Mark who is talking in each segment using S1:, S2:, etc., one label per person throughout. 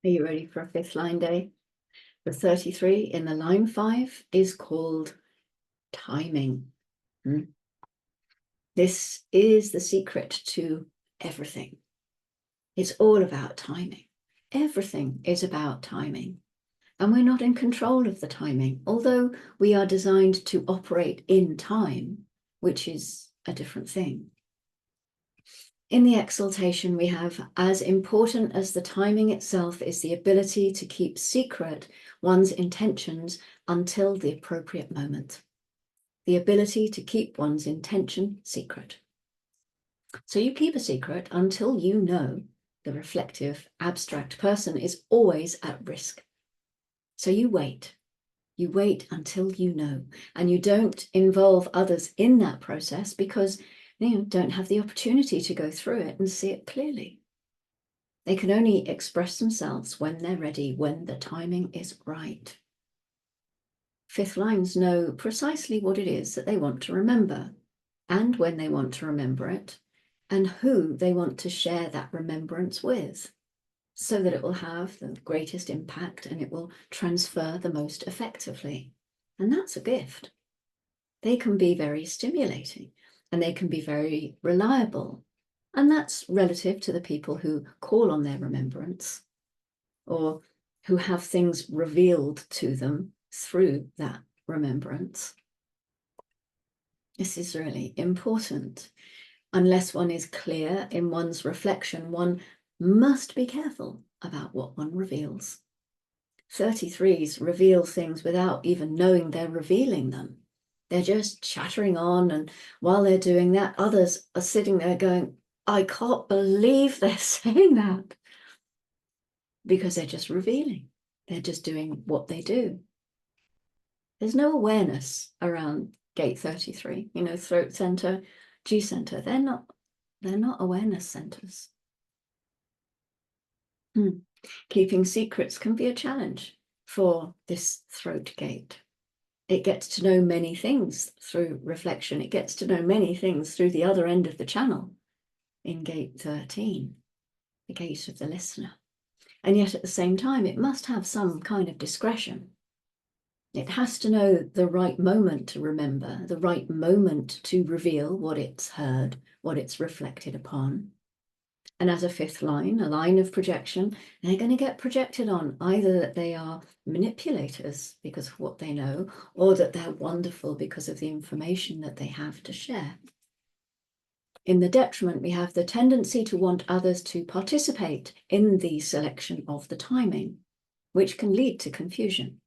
S1: Are you ready for a fifth line day? The 33 in the line 5 is called timing. This is the secret to everything. It's all about timing. Everything is about timing. And we're not in control of the timing, although we are designed to operate in time, which is a different thing. In the exaltation, we have, as important as the timing itself is the ability to keep secret one's intentions until the appropriate moment. The ability to keep one's intention secret. So you keep a secret until you know the reflective, abstract person is always at risk. So you wait. You wait until you know, and you don't involve others in that process because you don't have the opportunity to go through it and see it clearly. They can only express themselves when they're ready, when the timing is right. Fifth lines know precisely what it is that they want to remember and when they want to remember it and who they want to share that remembrance with so that it will have the greatest impact and it will transfer the most effectively. And that's a gift. They can be very stimulating and they can be very reliable. And that's relative to the people who call on their remembrance or who have things revealed to them through that remembrance. This is really important. Unless one is clear in one's reflection, one must be careful about what one reveals. 33s reveal things without even knowing they're revealing them. They're just chattering on, and while they're doing that, others are sitting there going, I can't believe they're saying that. Because they're just revealing. They're just doing what they do. There's no awareness around gate 33, throat center, G center. They're not awareness centers. Keeping secrets can be a challenge for this throat gate. It gets to know many things through reflection. It gets to know many things through the other end of the channel in gate 13, the gate of the listener. And yet at the same time, it must have some kind of discretion. It has to know the right moment to remember, the right moment to reveal what it's heard, what it's reflected upon. And as a fifth line, a line of projection, they're going to get projected on either that they are manipulators because of what they know, or that they're wonderful because of the information that they have to share. In the detriment, we have the tendency to want others to participate in the selection of the timing, which can lead to confusion.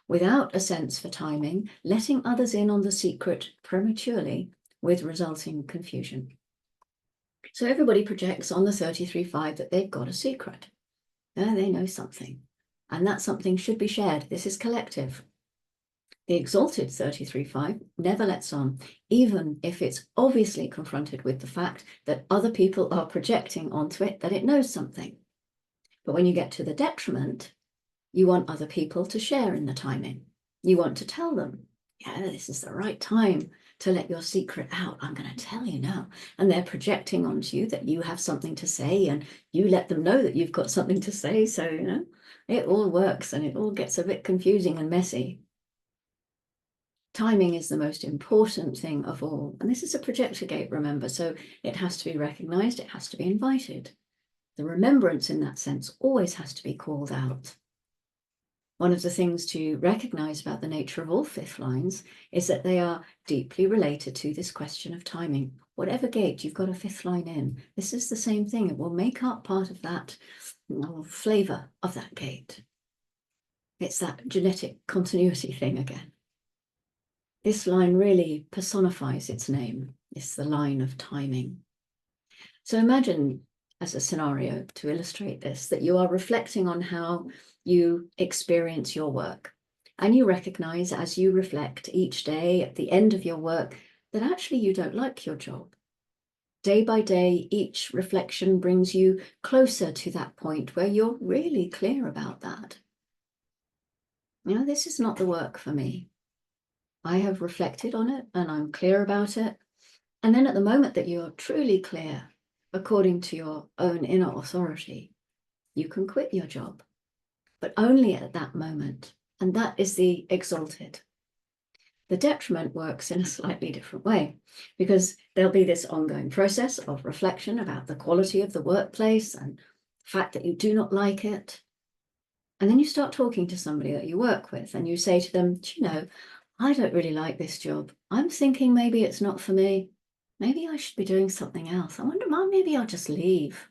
S1: Without a sense for timing, letting others in on the secret prematurely with resulting confusion. So everybody projects on the 33.5 that they've got a secret. They know something, and that something should be shared. This is collective. The exalted 33.5 never lets on, even if it's obviously confronted with the fact that other people are projecting onto it that it knows something. But when you get to the detriment, you want other people to share in the timing. You want to tell them, yeah, this is the right time to let your secret out. I'm going to tell you now. And they're projecting onto you that you have something to say, and you let them know that you've got something to say. So, it all works and it all gets a bit confusing and messy. Timing is the most important thing of all. And this is a projector gate, remember, so it has to be recognized, it has to be invited. The remembrance in that sense always has to be called out. One of the things to recognize about the nature of all fifth lines is that they are deeply related to this question of timing. Whatever gate you've got a fifth line in, this is the same thing. It will make up part of that flavor of that gate. It's that genetic continuity thing again. This line really personifies its name. It's the line of timing. So imagine, as a scenario to illustrate this, that you are reflecting on how you experience your work. And you recognize as you reflect each day at the end of your work that actually you don't like your job. Day by day, each reflection brings you closer to that point where you're really clear about that. This is not the work for me. I have reflected on it and I'm clear about it. And then at the moment that you're truly clear, according to your own inner authority, you can quit your job, but only at that moment. And that is the exalted. The detriment works in a slightly different way, because there'll be this ongoing process of reflection about the quality of the workplace and the fact that you do not like it. And then you start talking to somebody that you work with and you say to them, do you know, I don't really like this job. I'm thinking maybe it's not for me. Maybe I should be doing something else. I wonder, maybe I'll just leave.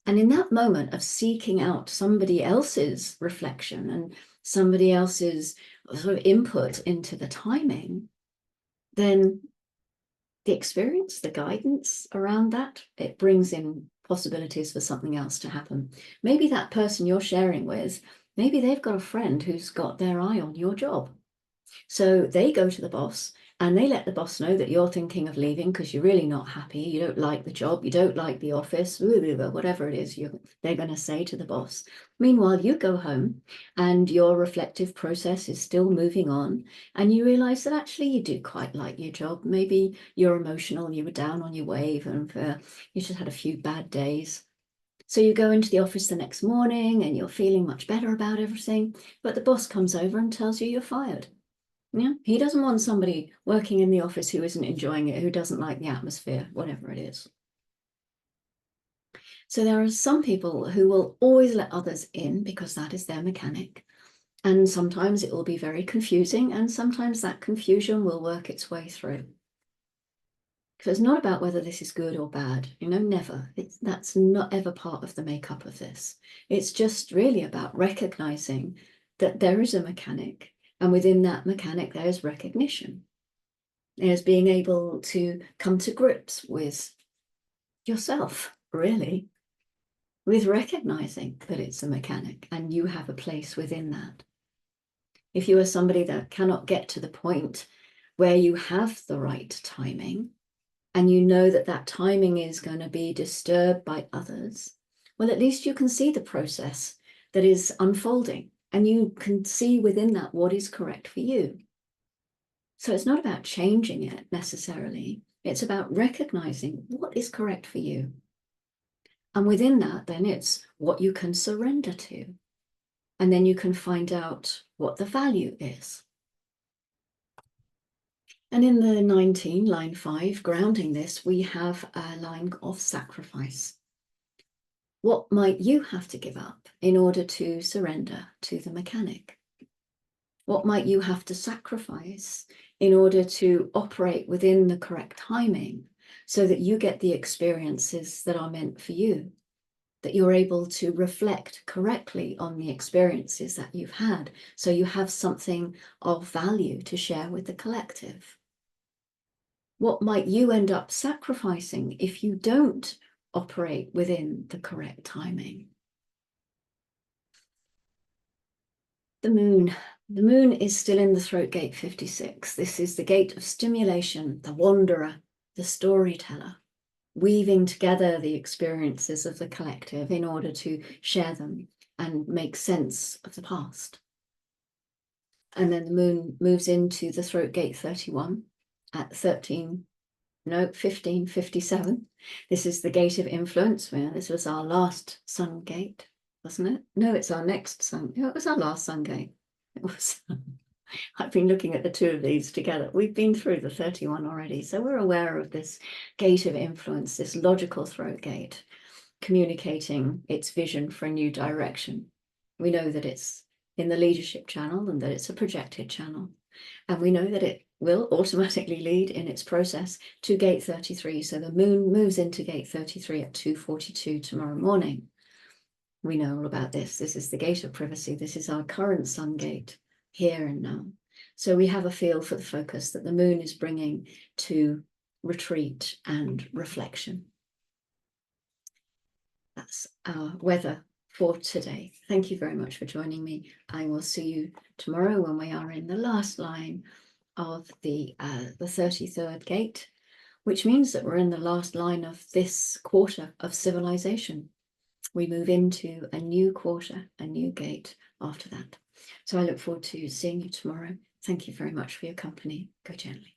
S1: And in that moment of seeking out somebody else's reflection and somebody else's sort of input into the timing, then the experience, the guidance around that, it brings in possibilities for something else to happen. Maybe that person you're sharing with, maybe they've got a friend who's got their eye on your job. So they go to the boss and they let the boss know that you're thinking of leaving because you're really not happy. You don't like the job. You don't like the office, whatever it is they're going to say to the boss. Meanwhile, you go home and your reflective process is still moving on. And you realize that actually you do quite like your job. Maybe you're emotional, you were down on your wave and you just had a few bad days. So you go into the office the next morning and you're feeling much better about everything. But the boss comes over and tells you you're fired. Yeah, he doesn't want somebody working in the office who isn't enjoying it, who doesn't like the atmosphere, whatever it is. So there are some people who will always let others in because that is their mechanic. And sometimes it will be very confusing, and sometimes that confusion will work its way through. So it's not about whether this is good or bad, never. That's not ever part of the makeup of this. It's just really about recognizing that there is a mechanic. And within that mechanic, there's recognition. There's being able to come to grips with yourself, really, with recognizing that it's a mechanic and you have a place within that. If you are somebody that cannot get to the point where you have the right timing, and you know that that timing is going to be disturbed by others, well, at least you can see the process that is unfolding. And you can see within that what is correct for you. So it's not about changing it necessarily. It's about recognizing what is correct for you. And within that, then it's what you can surrender to. And then you can find out what the value is. And in the 19, line 5, grounding this, we have a line of sacrifice. What might you have to give up in order to surrender to the mechanic? What might you have to sacrifice in order to operate within the correct timing so that you get the experiences that are meant for you, that you're able to reflect correctly on the experiences that you've had, so you have something of value to share with the collective? What might you end up sacrificing if you don't operate within the correct timing? The moon. The moon is still in the throat gate 56. This is the gate of stimulation, the wanderer, the storyteller, weaving together the experiences of the collective in order to share them and make sense of the past. And then the moon moves into the throat gate 31 at 1557. This is the gate of influence. This was our last sun gate, wasn't it? No, it's our next sun. It was our last sun gate. It was. I've been looking at the two of these together. We've been through the 31 already, so we're aware of this gate of influence, this logical throat gate, communicating its vision for a new direction. We know that it's in the leadership channel and that it's a projected channel. And we know that it will automatically lead in its process to gate 33. So the moon moves into gate 33 at 2:42 tomorrow morning. We know all about this. This is the gate of privacy. This is our current sun gate, here and now. So we have a feel for the focus that the moon is bringing to retreat and reflection. That's our weather for today. Thank you very much for joining me. I will see you tomorrow when we are in the last line of the 33rd gate, which means that we're in the last line of this quarter of civilization. We move into a new quarter, a new gate after that. So I look forward to seeing you tomorrow. Thank you very much for your company. Go gently.